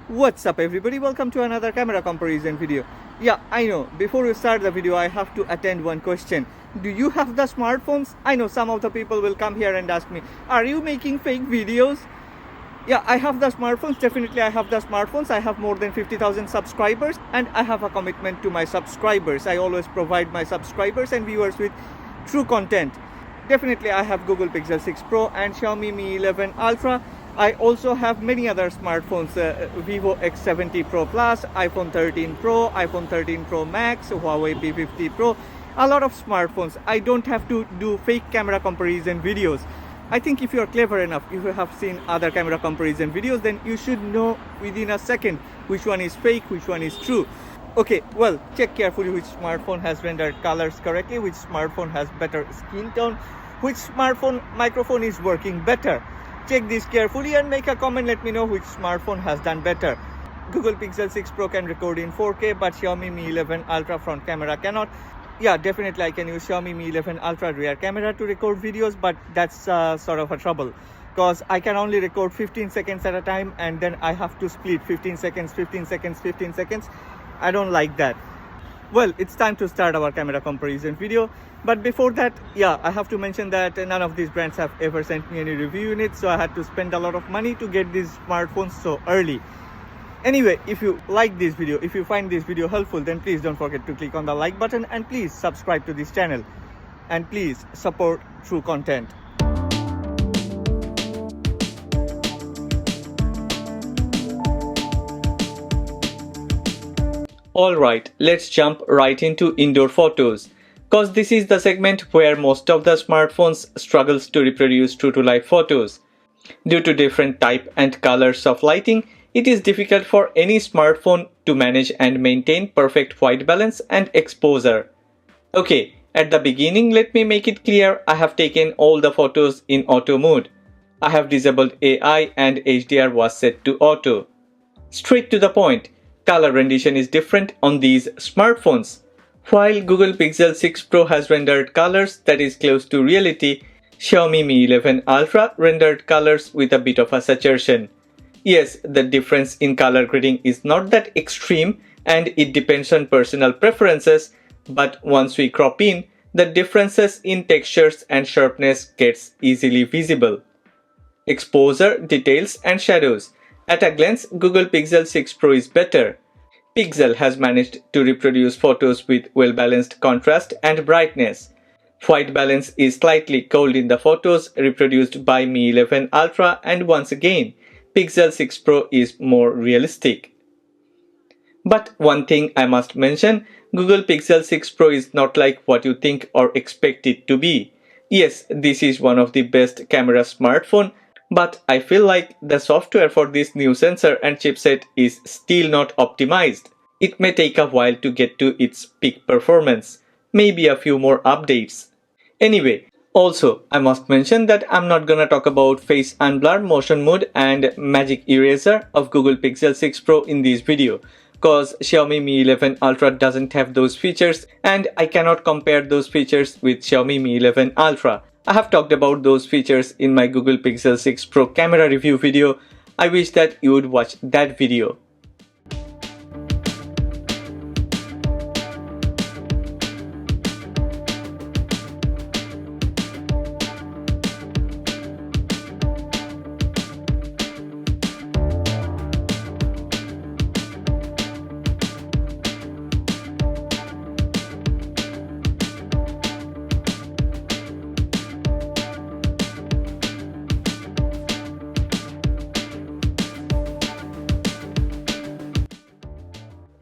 What's up everybody, welcome to another camera comparison video. Yeah, I know, before we start the video I have to attend one question. Do you have the smartphones? I know some of the people will come here and ask me, are you making fake videos? Yeah, I have the smartphones, definitely I have the smartphones. I have more than 50,000 subscribers and I have a commitment to my subscribers. I always provide my subscribers and viewers with true content. Definitely I have Google Pixel 6 Pro and Xiaomi Mi 11 Ultra. I also have many other smartphones, Vivo X70 Pro Plus, iPhone 13 Pro, iPhone 13 Pro Max, Huawei P50 Pro, a lot of smartphones. I don't have to do fake camera comparison videos. I think if you are clever enough, if you have seen other camera comparison videos, then you should know within a second which one is fake, which one is true. Okay, well, check carefully which smartphone has rendered colors correctly, which smartphone has better skin tone, which smartphone microphone is working better. Check this carefully and make a comment, let me know which smartphone has done better. Google Pixel 6 Pro can record in 4K, but Xiaomi Mi 11 Ultra front camera cannot. Yeah, definitely I can use Xiaomi Mi 11 Ultra rear camera to record videos, but that's sort of a trouble. Because I can only record 15 seconds at a time and then I have to split 15 seconds, 15 seconds, 15 seconds. I don't like that. Well, it's time to start our camera comparison video. But before that, yeah, I have to mention that none of these brands have ever sent me any review units, so I had to spend a lot of money to get these smartphones so early. Anyway, if you like this video, if you find this video helpful, then please don't forget to click on the like button and please subscribe to this channel. And please support true content. Alright, let's jump right into indoor photos. Cause this is the segment where most of the smartphones struggles to reproduce true to life photos. Due to different type and colors of lighting, it is difficult for any smartphone to manage and maintain perfect white balance and exposure. Okay, at the beginning let me make it clear I have taken all the photos in auto mode. I have disabled AI and HDR was set to auto. Straight to the point, color rendition is different on these smartphones. While Google Pixel 6 Pro has rendered colors that is close to reality, Xiaomi Mi 11 Ultra rendered colors with a bit of a saturation. Yes, the difference in color grading is not that extreme and it depends on personal preferences, but once we crop in, the differences in textures and sharpness gets easily visible. Exposure, details and shadows. At a glance, Google Pixel 6 Pro is better. Pixel has managed to reproduce photos with well-balanced contrast and brightness. White balance is slightly cold in the photos reproduced by Mi 11 Ultra, and once again, Pixel 6 Pro is more realistic. But one thing I must mention, Google Pixel 6 Pro is not like what you think or expect it to be. Yes, this is one of the best camera smartphone, but I feel like the software for this new sensor and chipset is still not optimized. It may take a while to get to its peak performance, maybe a few more updates. Anyway, also I must mention that I'm not gonna talk about face unblur, motion mode and magic eraser of Google Pixel 6 Pro in this video, cause Xiaomi Mi 11 Ultra doesn't have those features and I cannot compare those features with Xiaomi Mi 11 Ultra. I have talked about those features in my Google Pixel 6 Pro camera review video. I wish that you would watch that video.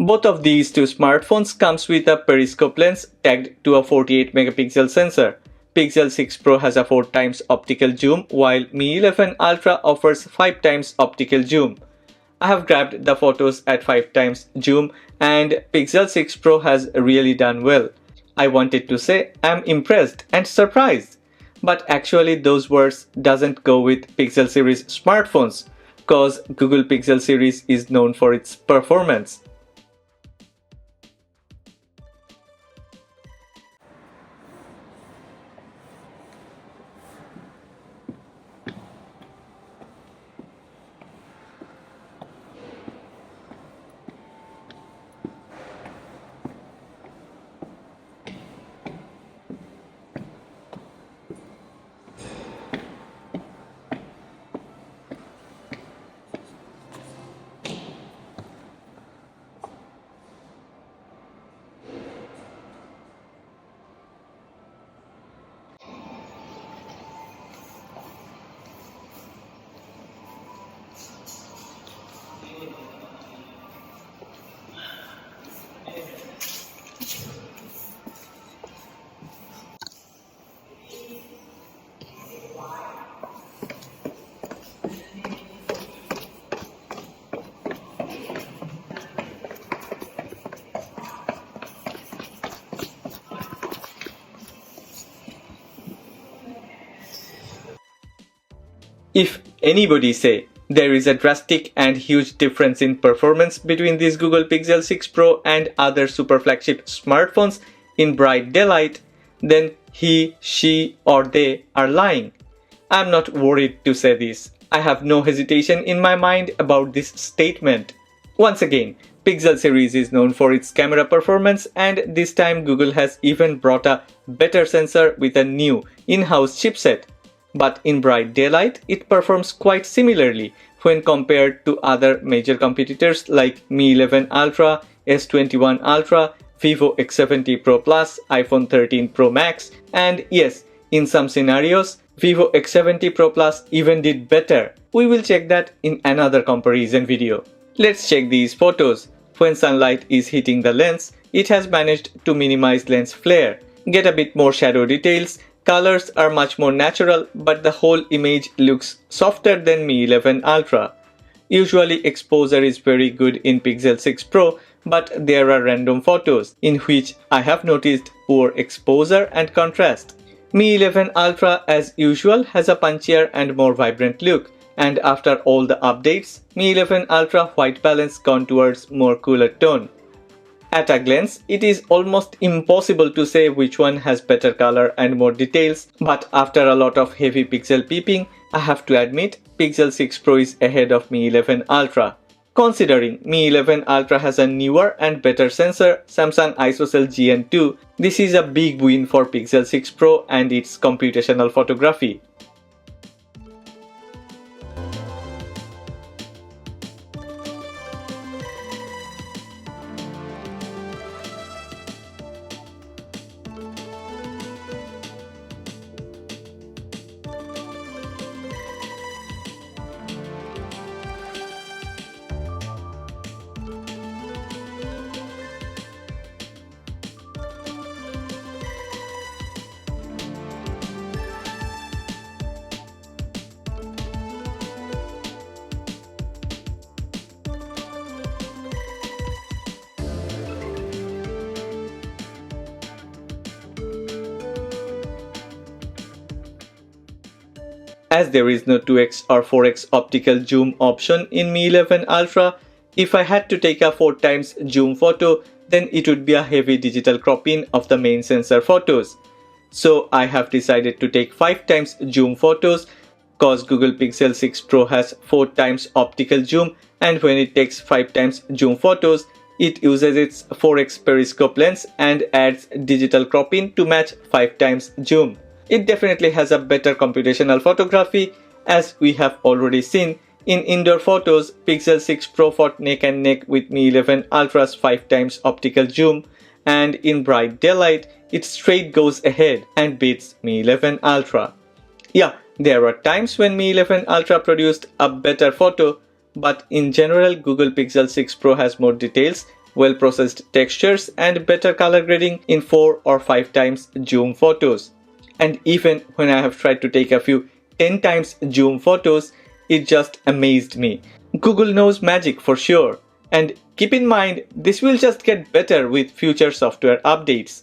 Both of these two smartphones comes with a periscope lens tagged to a 48 megapixel sensor. Pixel 6 Pro has a 4 times optical zoom while Mi 11 Ultra offers 5 times optical zoom. I have grabbed the photos at 5 times zoom and Pixel 6 Pro has really done well. I wanted to say I'm impressed and surprised. But actually those words doesn't go with Pixel series smartphones, cause Google Pixel series is known for its performance. If anybody say there is a drastic and huge difference in performance between this Google Pixel 6 Pro and other super flagship smartphones in bright daylight, then he, she or they are lying. I'm not worried to say this. I have no hesitation in my mind about this statement. Once again, Pixel series is known for its camera performance, and this time Google has even brought a better sensor with a new in-house chipset. But in bright daylight, it performs quite similarly when compared to other major competitors like Mi 11 Ultra, S21 Ultra, Vivo X70 Pro Plus, iPhone 13 Pro Max, and yes, in some scenarios, Vivo X70 Pro Plus even did better. We will check that in another comparison video. Let's check these photos. When sunlight is hitting the lens, it has managed to minimize lens flare, get a bit more shadow details, colors are much more natural, but the whole image looks softer than Mi 11 Ultra. Usually exposure is very good in Pixel 6 Pro, but there are random photos in which I have noticed poor exposure and contrast. Mi 11 Ultra as usual has a punchier and more vibrant look, and after all the updates, Mi 11 Ultra white balance gone towards more cooler tone. At a glance, it is almost impossible to say which one has better color and more details, but after a lot of heavy pixel peeping, I have to admit Pixel 6 Pro is ahead of Mi 11 Ultra. Considering Mi 11 Ultra has a newer and better sensor, Samsung ISOCELL GN2, this is a big win for Pixel 6 Pro and its computational photography. As there is no 2x or 4x optical zoom option in Mi 11 Ultra, if I had to take a 4x zoom photo, then it would be a heavy digital crop-in of the main sensor photos. So I have decided to take 5x zoom photos, cause Google Pixel 6 Pro has 4x optical zoom, and when it takes 5x zoom photos, it uses its 4x periscope lens and adds digital crop-in to match 5x zoom. It definitely has a better computational photography. As we have already seen, in indoor photos, Pixel 6 Pro fought neck and neck with Mi 11 Ultra's 5x optical zoom, and in bright daylight, it straight goes ahead and beats Mi 11 Ultra. Yeah, there are times when Mi 11 Ultra produced a better photo, but in general, Google Pixel 6 Pro has more details, well-processed textures, and better color grading in 4 or 5x zoom photos. And even when I have tried to take a few 10x zoom photos, it just amazed me. Google knows magic for sure. And keep in mind, this will just get better with future software updates.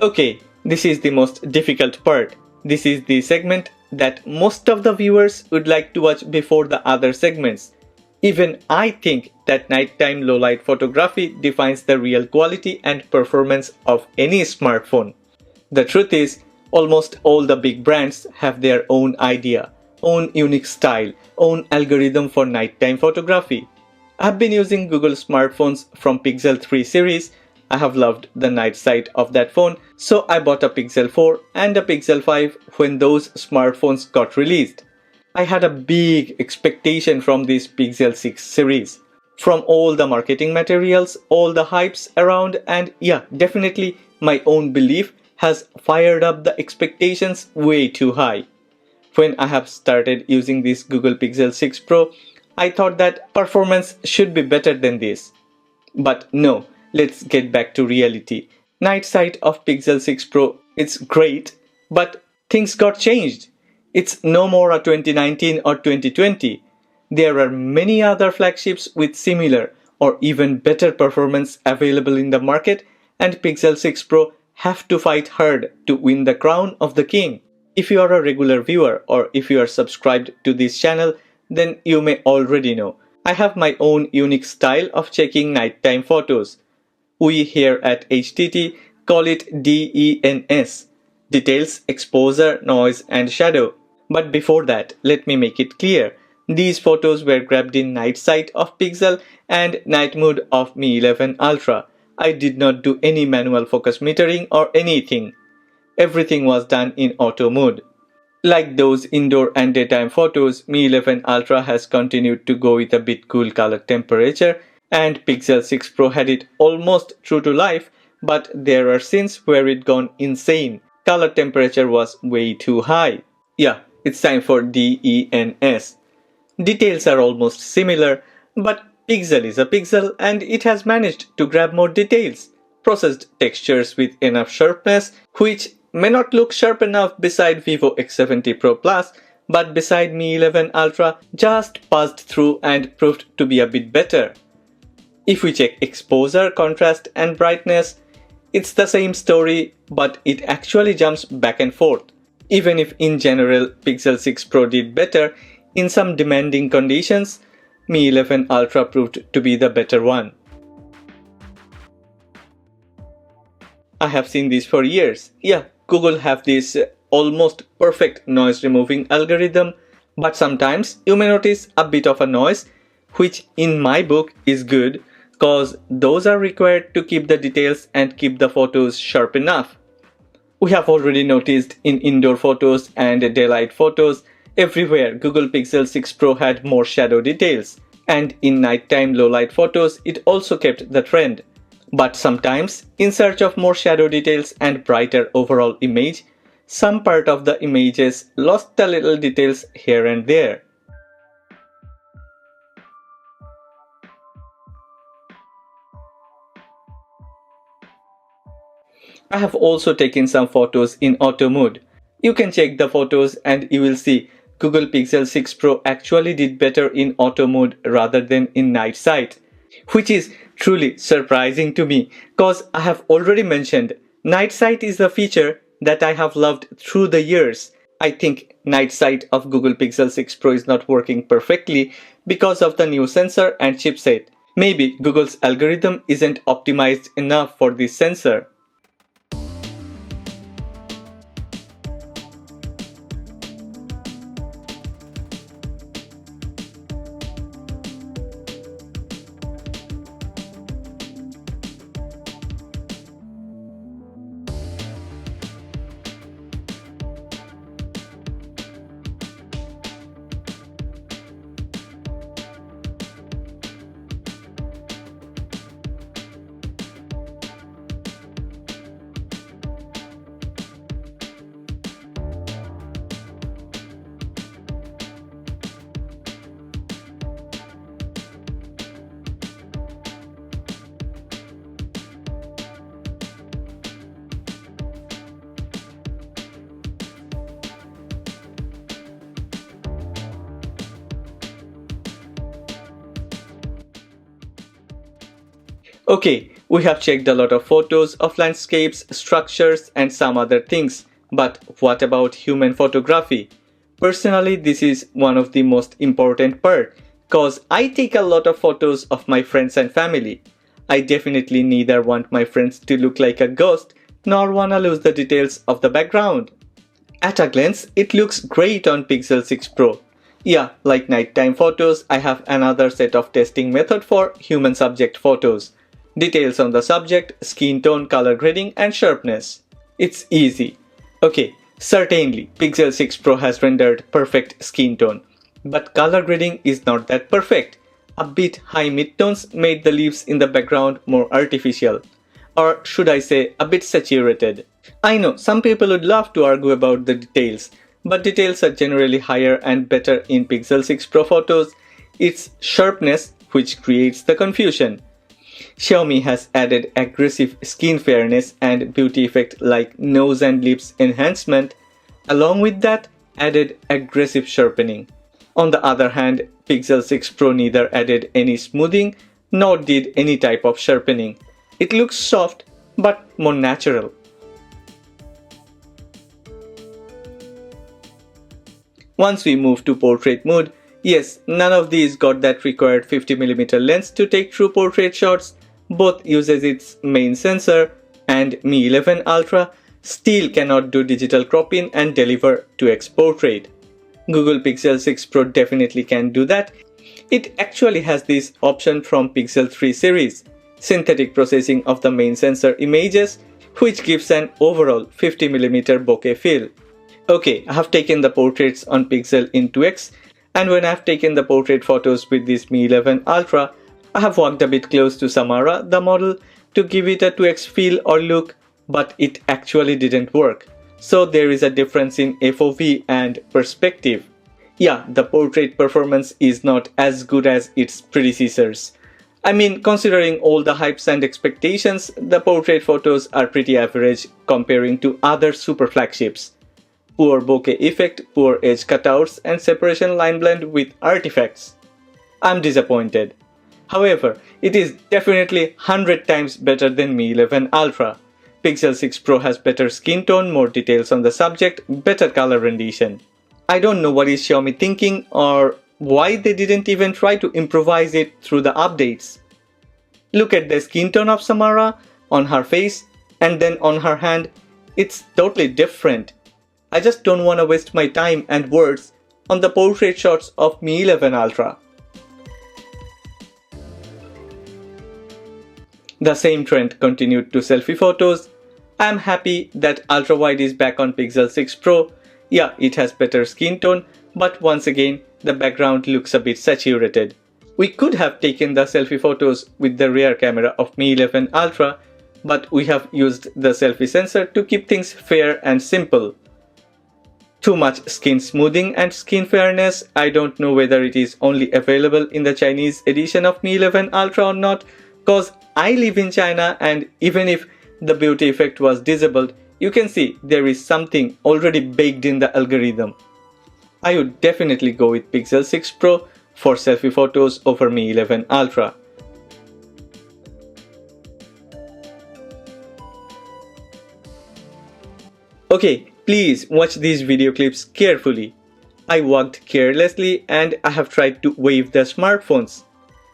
Okay, this is the most difficult part. This is the segment that most of the viewers would like to watch before the other segments. Even I think that nighttime low-light photography defines the real quality and performance of any smartphone. The truth is, almost all the big brands have their own idea, own unique style, own algorithm for nighttime photography. I've been using Google smartphones from Pixel 3 series. I have loved the night side of that phone, so I bought a Pixel 4 and a Pixel 5 when those smartphones got released. I had a big expectation from this Pixel 6 series. From all the marketing materials, all the hypes around, and yeah, definitely my own belief has fired up the expectations way too high. When I have started using this Google Pixel 6 Pro, I thought that performance should be better than this. But no. Let's get back to reality. Night sight of Pixel 6 Pro, it's great, but things got changed. It's no more a 2019 or 2020. There are many other flagships with similar or even better performance available in the market, and Pixel 6 Pro have to fight hard to win the crown of the king. If you are a regular viewer or if you are subscribed to this channel, then you may already know. I have my own unique style of checking nighttime photos. We here at HTT call it DENS. Details, exposure, noise and shadow. But before that, let me make it clear. These photos were grabbed in night sight of Pixel and night mode of Mi 11 Ultra. I did not do any manual focus metering or anything. Everything was done in auto mode. Like those indoor and daytime photos, Mi 11 Ultra has continued to go with a bit cool color temperature, and Pixel 6 Pro had it almost true to life, but there are scenes where it gone insane. Color temperature was way too high. Yeah, it's time for DENS. Details are almost similar, but Pixel is a pixel and it has managed to grab more details. Processed textures with enough sharpness, which may not look sharp enough beside Vivo X70 Pro Plus, but beside Mi 11 Ultra just passed through and proved to be a bit better. If we check exposure, contrast and brightness, it's the same story, but it actually jumps back and forth. Even if in general Pixel 6 Pro did better, in some demanding conditions, Mi 11 Ultra proved to be the better one. I have seen this for years. Yeah, Google have this almost perfect noise removing algorithm, but sometimes you may notice a bit of a noise, which in my book is good, cause those are required to keep the details and keep the photos sharp enough. We have already noticed in indoor photos and daylight photos, everywhere Google Pixel 6 Pro had more shadow details, and in nighttime low light photos it also kept the trend. But sometimes, in search of more shadow details and brighter overall image, some part of the images lost a little details here and there. I have also taken some photos in auto mode. You can check the photos and you will see Google Pixel 6 Pro actually did better in auto mode rather than in night sight, which is truly surprising to me, cause I have already mentioned night sight is a feature that I have loved through the years. I think night sight of Google Pixel 6 Pro is not working perfectly because of the new sensor and chipset. Maybe Google's algorithm isn't optimized enough for this sensor. Okay, we have checked a lot of photos of landscapes, structures and some other things, but what about human photography? Personally, this is one of the most important part, cause I take a lot of photos of my friends and family. I definitely neither want my friends to look like a ghost, nor wanna lose the details of the background. At a glance, it looks great on Pixel 6 Pro. Yeah, like nighttime photos, I have another set of testing method for human subject photos. Details on the subject, skin tone, color grading and sharpness. It's easy. Okay, certainly Pixel 6 Pro has rendered perfect skin tone, but color grading is not that perfect. A bit high midtones made the leaves in the background more artificial. Or should I say a bit saturated. I know some people would love to argue about the details, but details are generally higher and better in Pixel 6 Pro photos. It's sharpness which creates the confusion. Xiaomi has added aggressive skin fairness and beauty effect like nose and lips enhancement. Along with that, added aggressive sharpening. On the other hand, Pixel 6 Pro neither added any smoothing nor did any type of sharpening. It looks soft but more natural. Once we move to portrait mode, yes, none of these got that required 50mm lens to take true portrait shots. Both uses its main sensor, and Mi 11 Ultra still cannot do digital cropping and deliver 2x portrait. Google Pixel 6 Pro definitely can do that. It actually has this option from Pixel 3 series, synthetic processing of the main sensor images, which gives an overall 50mm bokeh feel. Okay, I have taken the portraits on Pixel in 2x, and when I have taken the portrait photos with this Mi 11 Ultra, I have walked a bit close to Samara, the model, to give it a 2x feel or look, but it actually didn't work. So there is a difference in FOV and perspective. Yeah, the portrait performance is not as good as its predecessors. I mean, considering all the hypes and expectations, the portrait photos are pretty average comparing to other super flagships. Poor bokeh effect, poor edge cutouts, and separation line blend with artifacts. I'm disappointed. However, it is definitely 100 times better than Mi 11 Ultra. Pixel 6 Pro has better skin tone, more details on the subject, better color rendition. I don't know what is Xiaomi thinking or why they didn't even try to improvise it through the updates. Look at the skin tone of Samara on her face and then on her hand. It's totally different. I just don't want to waste my time and words on the portrait shots of Mi 11 Ultra. The same trend continued to selfie photos. I am happy that ultra wide is back on Pixel 6 Pro. Yeah, it has better skin tone, but once again, the background looks a bit saturated. We could have taken the selfie photos with the rear camera of Mi 11 Ultra, but we have used the selfie sensor to keep things fair and simple. Too much skin smoothing and skin fairness. I don't know whether it is only available in the Chinese edition of Mi 11 Ultra or not, cause I live in China, and even if the beauty effect was disabled, you can see there is something already baked in the algorithm. I would definitely go with Pixel 6 Pro for selfie photos over Mi 11 Ultra. Okay, please watch these video clips carefully. I walked carelessly and I have tried to wave the smartphones.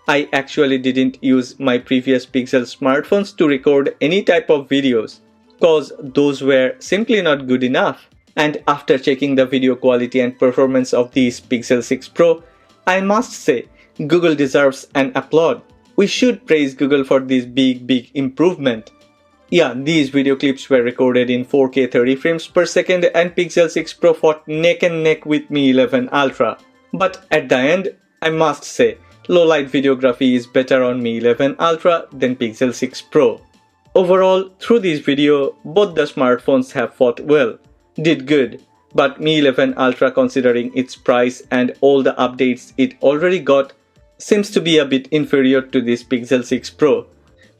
I actually didn't use my previous Pixel smartphones to record any type of videos, cause those were simply not good enough. And after checking the video quality and performance of these Pixel 6 Pro, I must say Google deserves an applaud. We should praise Google for this big improvement. Yeah, these video clips were recorded in 4K 30 frames per second and Pixel 6 Pro fought neck and neck with Mi 11 Ultra. But at the end, I must say, low-light videography is better on Mi 11 Ultra than Pixel 6 Pro. Overall, through this video, both the smartphones have fought well, did good, but Mi 11 Ultra, considering its price and all the updates it already got, seems to be a bit inferior to this Pixel 6 Pro.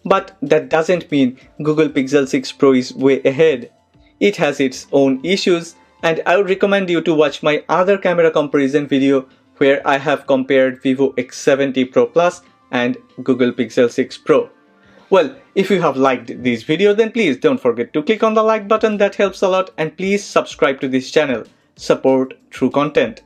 But that doesn't mean Google Pixel 6 Pro is way ahead. It has its own issues, and I would recommend you to watch my other camera comparison video where I have compared Vivo X70 Pro Plus and Google Pixel 6 Pro. Well, if you have liked this video, then please don't forget to click on the like button, that helps a lot, and please subscribe to this channel. Support true content.